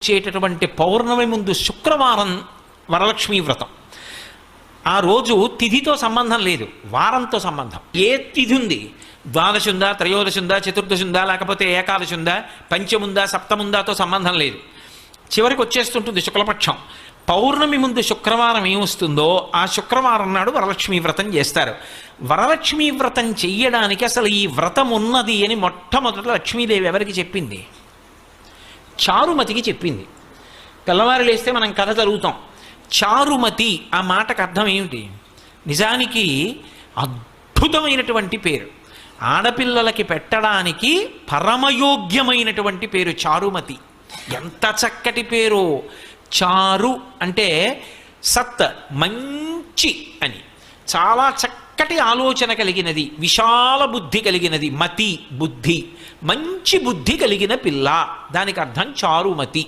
వచ్చేటటువంటి పౌర్ణమి ముందు శుక్రవారం వరలక్ష్మీ వ్రతం. ఆ రోజు తిథితో సంబంధం లేదు, వారంతో సంబంధం. ఏ తిథి ఉంది, ద్వాదశి ఉందా, త్రయోదశి ఉందా, చతుర్దశి ఉందా, లేకపోతే ఏకాదశి ఉందా, పంచముందా, సప్తముందాతో సంబంధం లేదు. చివరికి వచ్చేస్తుంటుంది శుక్లపక్షం. పౌర్ణమి ముందు శుక్రవారం ఏమొస్తుందో ఆ శుక్రవారం నాడు వరలక్ష్మీ వ్రతం చేస్తారు. వరలక్ష్మీ వ్రతం చెయ్యడానికి అసలు ఈ వ్రతం ఉన్నది అని మొట్టమొదట లక్ష్మీదేవి ఎవరికి చెప్పింది? చారుమతికి చెప్పింది. తెల్లవారు లేస్తే మనం కథ చదువుతాం. చారుమతి ఆ మాటకు అర్థం ఏమిటి? నిజానికి అద్భుతమైనటువంటి పేరు, ఆడపిల్లలకి పెట్టడానికి పరమయోగ్యమైనటువంటి పేరు చారుమతి. ఎంత చక్కటి పేరు! చారు అంటే సత్, మంచి అని, చాలా చక్కటి ఆలోచన కలిగినది, విశాల బుద్ధి కలిగినది. మతి బుద్ధి, మంచి బుద్ధి కలిగిన పిల్ల, దానికి అర్థం చారుమతి.